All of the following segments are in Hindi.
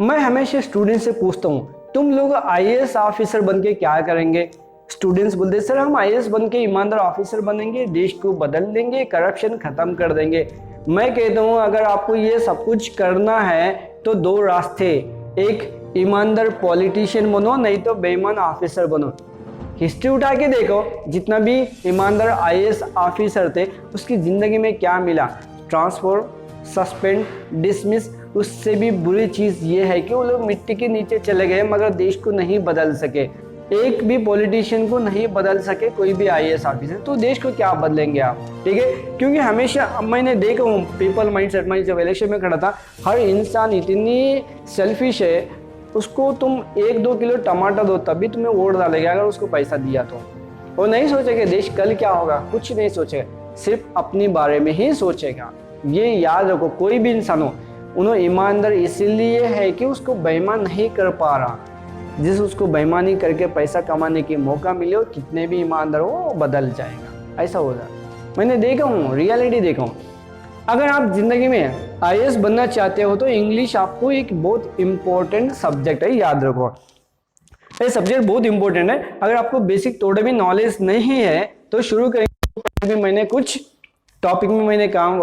मैं हमेशा स्टूडेंट से पूछता हूँ तुम लोग आईएएस ऑफिसर बन के क्या करेंगे। स्टूडेंट्स बोलते सर हम आईएएस बन के ईमानदार ऑफिसर बनेंगे, देश को बदल देंगे, करप्शन खत्म कर देंगे। मैं कहता हूँ अगर आपको ये सब कुछ करना है तो दो रास्ते, एक ईमानदार पॉलिटिशियन बनो, नहीं तो बेईमान ऑफिसर बनो। हिस्ट्री उठा के देखो, जितना भी ईमानदार आईएएस ऑफिसर थे उसकी ज़िंदगी में क्या मिला, ट्रांसफर, सस्पेंड, डिसमिस। उससे भी बुरी चीज़ ये है कि वो लोग मिट्टी के नीचे चले गए मगर देश को नहीं बदल सके। एक भी पॉलिटिशियन को नहीं बदल सके कोई भी आईएएस ऑफिसर, तो देश को क्या बदलेंगे आप। ठीक है, क्योंकि हमेशा मैंने देखा हूँ पीपल माइंडसेट में, जब इलेक्शन में खड़ा था, हर इंसान इतनी सेल्फिश है, उसको तुम 1-2 किलो टमाटर दो तभी तुम्हें वोट डालेगा अगर उसको पैसा दिया तो। वो नहीं सोचेगा देश कल क्या होगा, कुछ नहीं सोचेगा, सिर्फ अपने बारे में ही सोचेगा। ये याद रखो, कोई भी इंसान हो, उन्होंने ईमानदार इसीलिए है कि उसको बेईमान नहीं कर पा रहा। जिस उसको बेईमानी करके पैसा कमाने की मौका मिले और कितने भी ईमानदार हो वो बदल जाएगा, ऐसा होगा। मैंने देखा हूँ, रियलिटी देखा हूँ। अगर आप जिंदगी में आईएएस बनना चाहते हो तो इंग्लिश आपको एक बहुत इंपॉर्टेंट सब्जेक्ट है, याद रखो। ये सब्जेक्ट बहुत इंपॉर्टेंट है। अगर आपको बेसिक थोड़ा भी नॉलेज नहीं है तो शुरू करेंगे। मैंने कुछ टॉपिक में मैंने काम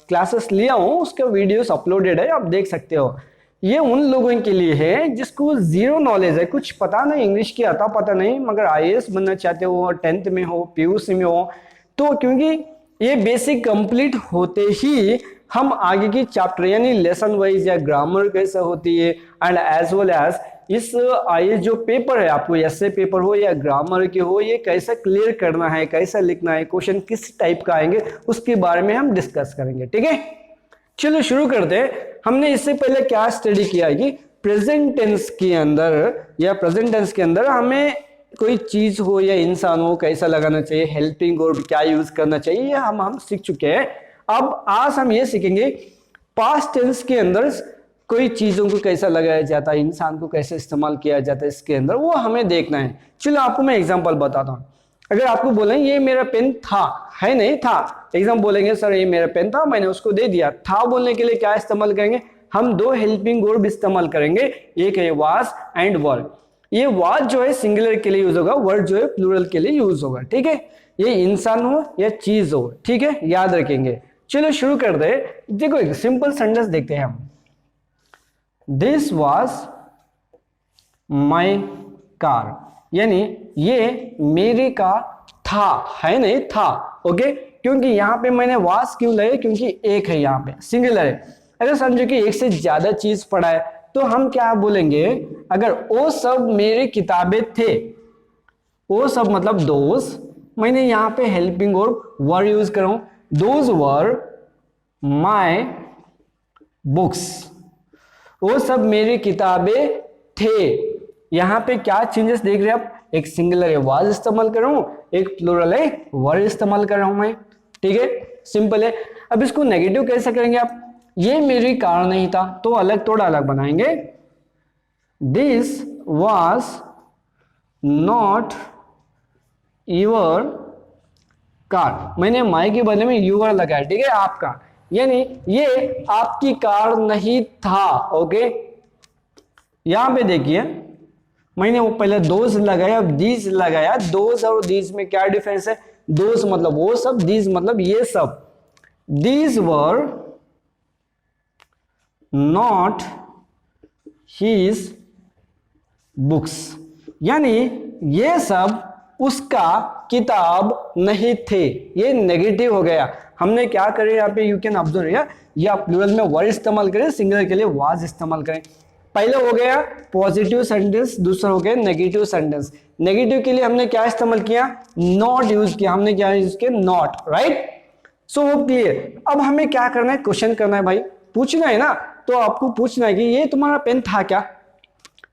क्लासेस लिया हूँ, उसका वीडियोस अपलोडेड है, आप देख सकते हो। ये उन लोगों के लिए है जिसको जीरो नॉलेज है, कुछ पता नहीं, इंग्लिश की आता पता नहीं, मगर आईएएस बनना चाहते हो, 10th में हो, पीयूसी में हो, तो क्योंकि ये बेसिक कंप्लीट होते ही हम आगे की चैप्टर यानी लेसन वाइज या ग्रामर कैसे होती है एंड एज वेल एज इस आईएएस जो पेपर है, आपको एस्से पेपर हो या ग्रामर के हो, ये कैसे क्लियर करना है, कैसे लिखना है, क्वेश्चन किस टाइप का आएंगे, उसके बारे में हम डिस्कस करेंगे। ठीक है, चलो शुरू करते हैं। हमने इससे पहले क्या स्टडी किया है कि प्रेजेंट टेंस के अंदर हमें कोई चीज हो या इंसान हो कैसा लगाना चाहिए, हेल्पिंग और क्या यूज करना चाहिए, ये हम सीख चुके हैं। अब आज हम ये सीखेंगे पास्ट टेंस के अंदर कोई चीजों को कैसा लगाया जाता है, इंसान को कैसे इस्तेमाल किया जाता है इसके अंदर, वो हमें देखना है। चलो आपको मैं एग्जांपल बताता हूँ। अगर आपको बोलें ये मेरा पेन था, है नहीं था, एग्जाम बोलेंगे सर ये मेरा पेन था, मैंने उसको दे दिया। था बोलने के लिए क्या इस्तेमाल करेंगे, हम दो हेल्पिंग वर्ब इस्तेमाल करेंगे, एक है वाज एंड वर। ये वाज जो है सिंगुलर के लिए यूज होगा, वर्ड जो है प्लूरल के लिए यूज होगा। ठीक है, ये इंसान हो या चीज हो, ठीक है, याद रखेंगे। चलो शुरू कर दे। देखो एक सिंपल सेंटेंस देखते हैं हम। दिस वॉज माई कार, यानी ये मेरी कार था, है नहीं था। ओके, क्योंकि यहां पे मैंने वाज क्यों लगे, क्योंकि एक है, यहाँ पे सिंगुलर है। अगर समझो कि एक से ज्यादा चीज पढ़ा है तो हम क्या बोलेंगे, अगर वो सब मेरी किताबें थे, वो सब मतलब दोज, मैंने यहाँ पे हेल्पिंग वर्ब वर यूज करूं, दोज वर माय बुक्स, वो सब मेरी किताबें थे। यहाँ पे क्या चेंजेस देख रहे हैं आप, एक सिंगुलर है वाज इस्तेमाल कर रहा हूं, एक प्लूरल है वर इस्तेमाल कर रहा हूं मैं। ठीक है, सिंपल है। अब इसको नेगेटिव कैसे करेंगे आप, ये मेरी कार नहीं था तो अलग, थोड़ा अलग बनाएंगे। This was not your car, मैंने माई के बदले में यूर लगाया। ठीक है, आपका, यानी ये आपकी कार नहीं था। ओके, यहां पे देखिए मैंने वो पहले दोज लगाया, अब दीज लगाया। दोज और दीज में क्या डिफरेंस है, दोज मतलब वो सब, दीज मतलब ये सब। These were not his books, यानी ये सब उसका किताब नहीं थे। ये नेगेटिव हो गया। हमने क्या करें यहाँ पे, यू कैन ऑब्जर्व, या प्लूरल में वर इस्तेमाल करें, सिंगुलर के लिए वाज इस्तेमाल करें। पहला हो गया पॉजिटिव सेंटेंस, दूसरा हो गया नेगेटिव सेंटेंस। नेगेटिव के लिए हमने क्या इस्तेमाल किया, नॉट यूज किया। हमने क्या यूज किया, नॉट, राइट। सो वो क्लियर। अब हमें क्या करना है, क्वेश्चन करना है भाई, पूछना है ना। तो आपको पूछना है कि ये तुम्हारा पेन था क्या।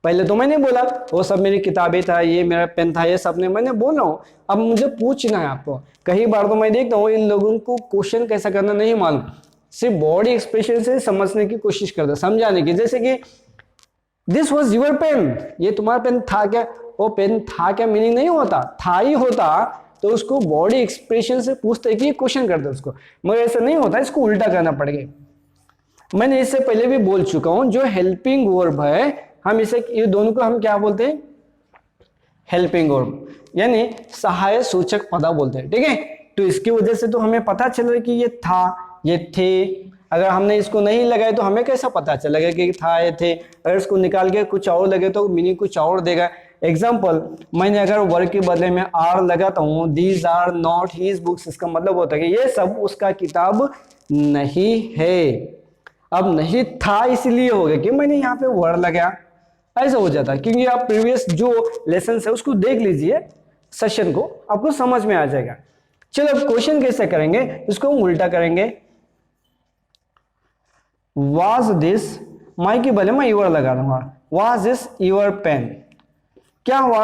पहले तो मैंने बोला वो सब मेरी किताबें था, ये मेरा पेन था, ये सब ने मैंने बोला हूं। अब मुझे पूछना है आपको। कई बार तो मैं देखता हूँ इन लोगों को क्वेश्चन कैसा करना नहीं मालूम, सिर्फ बॉडी एक्सप्रेशन से समझने की कोशिश करते, समझाने की। जैसे कि दिस वॉज यूर पेन, ये तुम्हारा पेन था क्या। वो पेन था क्या मीनिंग नहीं होता, था ही होता तो उसको बॉडी एक्सप्रेशन से पूछते कि क्वेश्चन करते उसको, मगर ऐसा नहीं होता, इसको उल्टा करना पड़ेगा। मैंने इससे पहले भी बोल चुका हूं, जो हेल्पिंग वर्ब है हम इसे, ये दोनों को हम क्या बोलते हैं, हेल्पिंग वर्ब, यानी सहायक सूचक पदा बोलते हैं, ठीक है। तो इसकी वजह से तो हमें पता चल रहा है कि ये था, ये थे। अगर हमने इसको नहीं लगाए तो हमें कैसा पता चलेगा कि था, ये थे। अगर इसको निकाल के कुछ और लगे तो मीनिंग कुछ और देगा। एग्जाम्पल, मैंने अगर वर्क के बदले में आर लगाता हूँ, these are not his books, इसका मतलब होता है कि ये सब उसका किताब नहीं है। अब नहीं था इसलिए हो गया कि मैंने यहाँ पे वर्ड लगाया, ऐसा हो जाता है। क्योंकि आप प्रीवियस जो लेसन है उसको देख लीजिए, सेशन को, आपको समझ में आ जाएगा। चलो अब क्वेश्चन कैसे करेंगे, इसको हम उल्टा करेंगे। वाज दिस, माई की बदले मैं यूर लगा दूंगा, वाज दिस यूर पेन, क्या हुआ,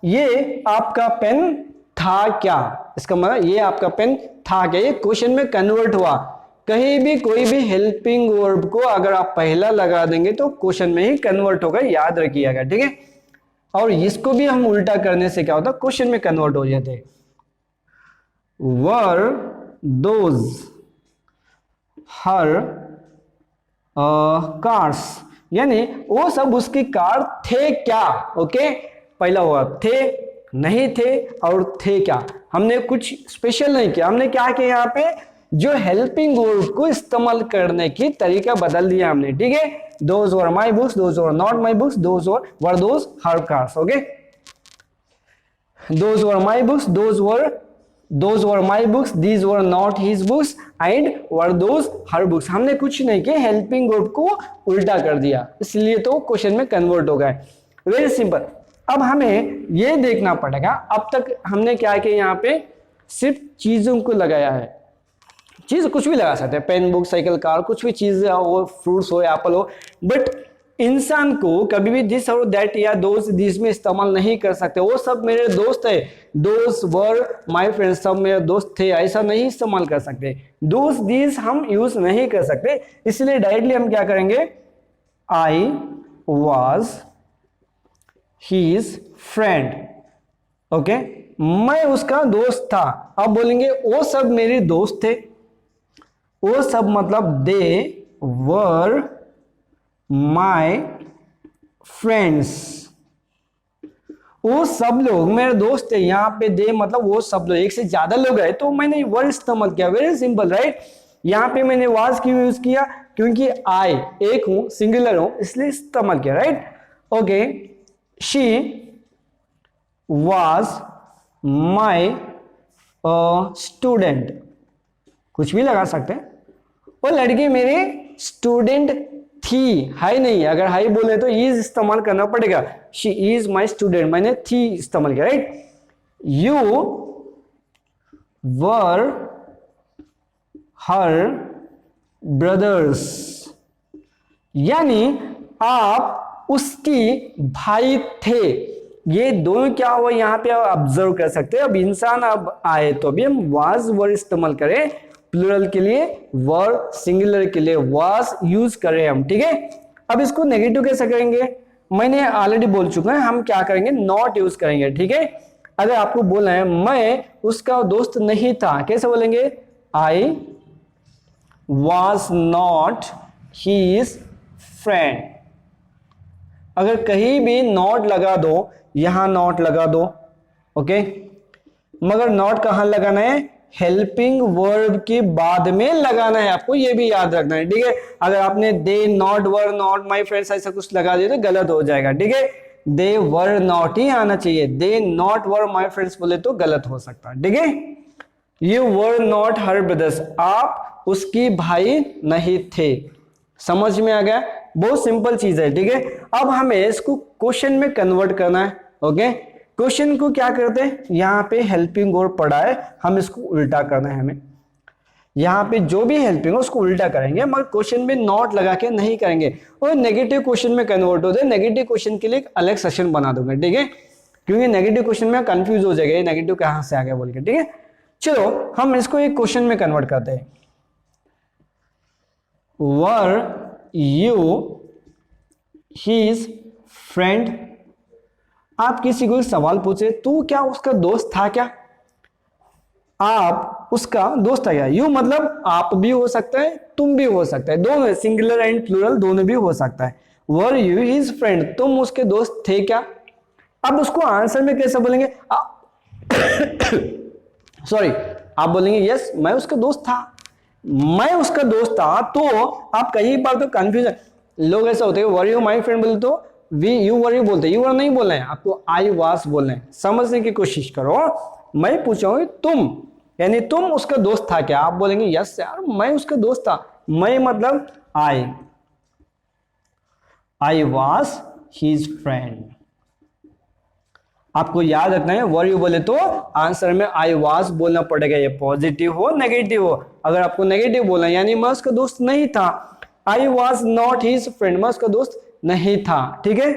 ये आपका पेन था क्या, इसका मतलब ये आपका पेन था क्या, ये क्वेश्चन में कन्वर्ट हुआ। कहीं भी कोई भी हेल्पिंग वर्ब को अगर आप पहला लगा देंगे तो क्वेश्चन में ही कन्वर्ट होगा, याद रखिएगा, ठीक है। और इसको भी हम उल्टा करने से क्या होता है, क्वेश्चन में कन्वर्ट हो जाते। वर दोज हर कार्स, यानी वो सब उसकी कार थे क्या, ओके। पहला हुआ थे, नहीं थे और थे क्या, हमने कुछ स्पेशल नहीं किया। हमने क्या किया, यहाँ पे जो हेल्पिंग वर्ब को इस्तेमाल करने की तरीका बदल दिया हमने, ठीक है। Those were my books, those were not my books, those were those her cars, okay. Those were my books, those were my books, these were not his books and were those her books। हमने कुछ नहीं किया, हेल्पिंग वर्ब को उल्टा कर दिया, इसलिए तो क्वेश्चन में कन्वर्ट हो गए। Very simple. अब हमें ये देखना पड़ेगा, अब तक हमने क्या किया, यहाँ पे सिर्फ चीजों को लगाया है। चीज कुछ भी लगा सकते हैं, पेन, बुक, साइकिल, कार, कुछ भी चीज हो, फ्रूट्स हो, एप्पल हो, बट इंसान को कभी भी दिस और दैट या दोस दिस में इस्तेमाल नहीं कर सकते। वो सब मेरे दोस्त है, दोस वर माय फ्रेंड्स, सब मेरे दोस्त थे, ऐसा नहीं इस्तेमाल कर सकते। दोस दिस हम यूज नहीं कर सकते, इसलिए डायरेक्टली हम क्या करेंगे, I was his friend, okay, मैं उसका दोस्त था। अब बोलेंगे वो सब मेरे दोस्त थे, वो सब मतलब दे वर माय फ्रेंड्स, वो सब लोग मेरे दोस्त थे। यहाँ पे दे मतलब वो सब लोग, एक से ज्यादा लोग है तो मैंने वर्ड इस्तेमाल किया। Very simple, right. यहाँ पे मैंने वाज क्यों यूज किया, क्योंकि आई एक हूं, सिंगुलर हूं, इसलिए इस्तेमाल किया, right. Okay, she was my student, कुछ भी लगा सकते हैं। वो लड़की मेरी स्टूडेंट थी, हाई नहीं, अगर हाई बोले तो इज इस्तेमाल करना पड़ेगा। शी इज माई स्टूडेंट, मैंने थी इस्तेमाल किया, right. You were her brothers, यानी आप उसकी भाई थे। ये दोनों क्या हुआ, यहाँ पे आप ऑब्जर्व कर सकते हैं। अब इंसान अब आए तो अभी हम वाज वर इस्तेमाल करें, प्लूरल के लिए वर, सिंगुलर के लिए वाज यूज करें हम, ठीक है। अब इसको नेगेटिव कैसे करेंगे, मैंने ऑलरेडी बोल चुका है, हम क्या करेंगे, नॉट यूज करेंगे, ठीक है। अगर आपको बोलना है मैं उसका दोस्त नहीं था, कैसे बोलेंगे, I was not his friend. अगर कहीं भी नॉट लगा दो, यहां नॉट लगा दो, ओके, मगर नॉट कहां लगाना है, हेल्पिंग वर्ब के बाद में लगाना है, आपको ये भी याद रखना है, ठीक है। अगर आपने they not were not my friends ऐसा कुछ लगा दिया तो गलत हो जाएगा, ठीक है। दे वर नॉट ही आना चाहिए, they not were my friends बोले तो गलत हो सकता है, ठीक है। You were not her brothers, आप उसकी भाई नहीं थे। समझ में आ गया, बहुत सिंपल चीज है, ठीक है। अब हमें इसको क्वेश्चन में कन्वर्ट करना है, ओके। क्वेश्चन को क्या करते हैं, यहाँ पे हेल्पिंग वर्ब पड़ा है, हम इसको उल्टा करना है हमें। यहाँ पे जो भी हेल्पिंग है उसको उल्टा करेंगे, मगर क्वेश्चन में नॉट लगा के नहीं करेंगे, और नेगेटिव क्वेश्चन में कन्वर्ट होते हैं। नेगेटिव क्वेश्चन के लिए एक अलग सेशन बना दूंगा, ठीक है, क्योंकि नेगेटिव क्वेश्चन में कंफ्यूज हो जाएगा, नेगेटिव कहाँ से आ गया बोल के, ठीक है। चलो हम इसको एक क्वेश्चन में कन्वर्ट करते हैं। वर यू हीज फ्रेंड, आप किसी को सवाल पूछे, तू क्या उसका दोस्त था क्या, आप उसका दोस्त है क्या, यू मतलब आप भी हो सकता है, तुम भी हो सकता है, दोनों सिंगुलर एंड प्लूरल दोनों भी हो सकता है। वर यू हिज फ्रेंड, तुम उसके दोस्त थे क्या। अब उसको आंसर में कैसे बोलेंगे, सॉरी आप बोलेंगे यस मैं उसका दोस्त था, मैं उसका दोस्त था, तो आप कई बार तो कंफ्यूजन, लोग ऐसा होते हैं वर यू माई फ्रेंड बोले तो वी यू वर यू बोलते, यू वर नहीं बोलना है आपको, आई वास बोलना है। समझने की कोशिश करो, मैं पूछा तुम यानी तुम उसका दोस्त था क्या, आप बोलेंगे यस यार मैं उसका दोस्त था, मैं मतलब आई वास हिज फ्रेंड। आपको याद रखना है वर यू बोले तो आंसर में आई वाज बोलना पड़ेगा, ये पॉजिटिव हो नेगेटिव हो। अगर आपको नेगेटिव बोलना यानी मैं उसका दोस्त नहीं था, I was not his friend, मैं उसका दोस्त नहीं था, ठीक है।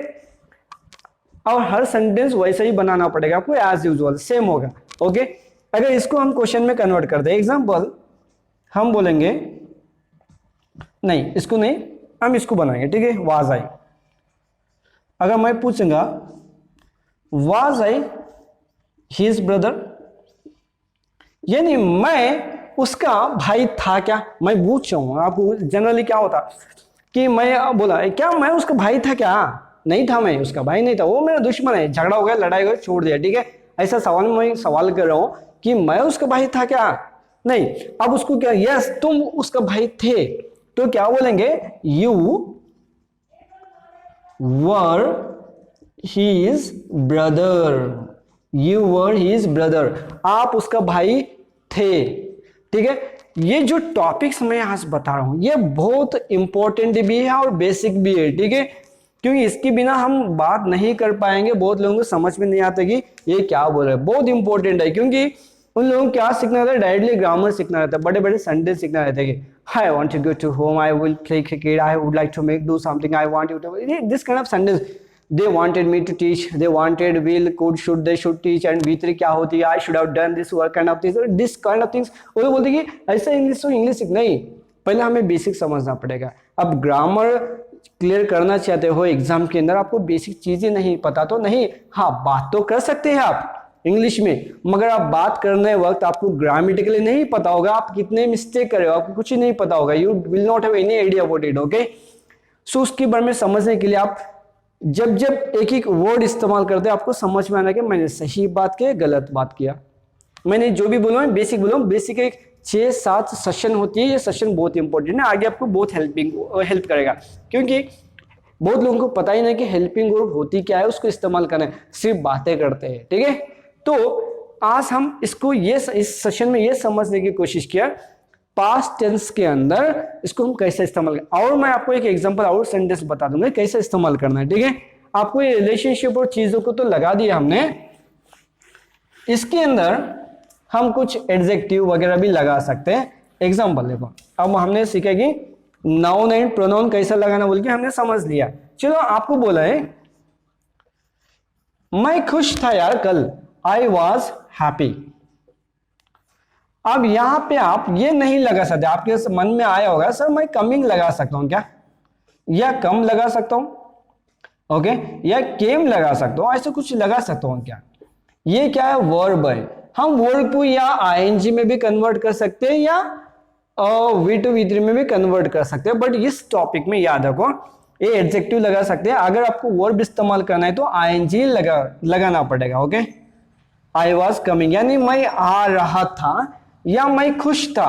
और हर सेंटेंस वैसे ही बनाना पड़ेगा आपको, एज यूजुअल सेम होगा, ओके। अगर इसको हम क्वेश्चन में कन्वर्ट कर दे, एग्जांपल हम बोलेंगे, नहीं इसको नहीं, हम इसको बनाएंगे, ठीक है। वाज आई, अगर मैं पूछूंगा वाज आई हिज ब्रदर, यानी मैं उसका भाई था क्या, मैं पूछ रहा हूं आपको। जनरली क्या होता कि मैं बोला क्या मैं उसका भाई था क्या, नहीं था, मैं उसका भाई नहीं था, वो मेरा दुश्मन है, झगड़ा हो गया लड़ाई हो गई छोड़ दिया, ठीक है। ऐसा सवाल में मैं सवाल कर रहा हूं कि मैं उसका भाई था क्या, नहीं। अब उसको क्या, यस तुम उसका भाई थे, तो क्या बोलेंगे, you were his brother, you were his brother, आप उसका भाई थे, ठीक है। ये जो टॉपिक्स मैं आज बता रहा हूं ये बहुत इंपॉर्टेंट भी है और बेसिक भी है, ठीक है, क्योंकि इसके बिना हम बात नहीं कर पाएंगे, बहुत लोगों को समझ में नहीं आता कि ये क्या बोल रहे हैं। बहुत इंपॉर्टेंट है क्योंकि उन लोगों को क्या सीखना रहता है, डायरेक्टली ग्रामर सीखना रहता है, बड़े बड़े सेंटेंस सीखना रहता है कि I want to go to home, I will play cricket, I would like to make do something, I want you to, this kind of sentence. They wanted me to teach, they wanted, will, could, should, they should teach, and V3 क्या होती है, I should have done this work kind of things, this kind of things। वो लोग बोलते कि ऐसा इंग्लिश तो इंग्लिश नहीं, पहले हमें बेसिक समझना पड़ेगा। अब ग्रामर क्लियर करना चाहते हो एग्जाम के अंदर, आपको बेसिक चीजें नहीं पता तो नहीं, हाँ बात तो कर सकते हैं आप इंग्लिश में, मगर आप बात करने वक्त आपको ग्रामेटिकली नहीं पता होगा, आप कितने मिस्टेक करे हो आपको कुछ नहीं पता होगा, you will not have any idea about it, okay. So उसके बारे में समझने के लिए आप जब जब एक एक वर्ड इस्तेमाल करते हैं आपको समझ में आना कि मैंने सही बात की गलत बात किया। मैंने जो भी बोला मैं बेसिक बोला, बेसिक एक 6-7 सेशन होती है, ये सेशन बहुत इंपॉर्टेंट है, आगे आपको बहुत हेल्प करेगा, क्योंकि बहुत लोगों को पता ही नहीं कि हेल्पिंग वर्ब होती क्या है, उसको इस्तेमाल करना है, सिर्फ बातें करते हैं, ठीक है। तो आज हम इसको इस सेशन में ये समझने की कोशिश किया पास्ट टेंस के अंदर इसको हम कैसे इस्तेमाल करें, और मैं आपको एक एग्जांपल और सेंटेंस बता दूंगा कैसे इस्तेमाल करना है, ठीक है। आपको ये रिलेशनशिप और चीजों को तो लगा दिया हमने, इसके अंदर हम कुछ एडजेक्टिव वगैरह भी लगा सकते हैं। एग्जांपल देखो, अब हमने सीखा कि नाउन एंड प्रोनाउन कैसा लगाना बोल के हमने समझ लिया। चलो आपको बोला है मैं खुश था यार कल, आई वॉज हैप्पी। अब यहां पे आप ये नहीं लगा सकते, आपके मन में आया होगा सर मैं कमिंग लगा सकता हूं क्या, या कम लगा सकता हूं, ओके, या केम लगा सकता हूं, ऐसा कुछ लगा सकता हूं क्या। ये क्या है, वर्ब है, हम वर्ब को या आईएनजी में भी कन्वर्ट कर सकते हैं या V2 V3 में भी कन्वर्ट कर सकते हैं, बट इस टॉपिक में याद रखो ये एडजेक्टिव लगा सकते हैं। अगर आपको वर्ब इस्तेमाल करना है तो आईएनजी लगाना पड़ेगा, ओके। आई वॉज कमिंग यानी मैं आ रहा था या मैं खुश था।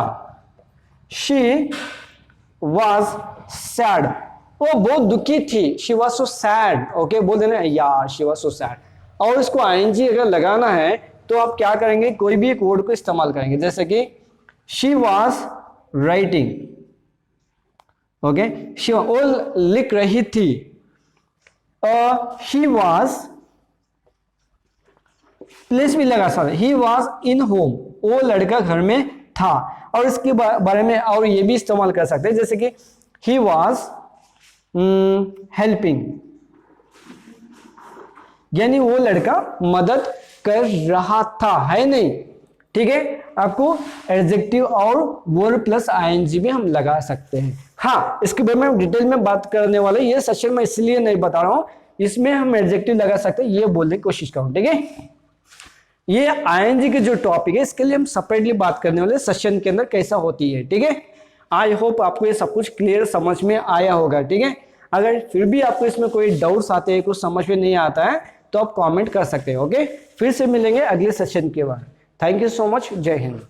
शी वॉज सैड, वो बहुत दुखी थी, she was so sad, okay, बोल देना यार शी वॉज सो सैड। और इसको आईएनजी अगर लगाना है तो आप क्या करेंगे, कोई भी एक वर्ड को इस्तेमाल करेंगे, जैसे कि she was writing, okay, she वो लिख रही थी, ही वॉज प्लेस भी लगा सकते, ही वॉज इन होम, वो लड़का घर में था। और इसके बारे में और ये भी इस्तेमाल कर सकते हैं, जैसे कि ही वॉज हेल्पिंग, यानी वो लड़का मदद कर रहा था, है नहीं, ठीक है। आपको एडजेक्टिव और वर्ब प्लस आईएनजी भी हम लगा सकते हैं। हाँ, इसके बारे में हम डिटेल में बात करने वाले, ये सेशन में इसलिए नहीं बता रहा हूं, इसमें हम एडजेक्टिव लगा सकते हैं, ये बोलने की कोशिश करूं, ठीक है। ये आईएनजी के जो टॉपिक है इसके लिए हम सेपरेटली बात करने वाले सेशन के अंदर कैसा होती है, ठीक है। आई होप आपको ये सब कुछ क्लियर समझ में आया होगा, ठीक है। अगर फिर भी आपको इसमें कोई डाउट्स आते हैं, कुछ समझ में नहीं आता है, तो आप कमेंट कर सकते हैं, ओके। फिर से मिलेंगे अगले सेशन के बाद। थैंक यू सो मच, जय हिंद।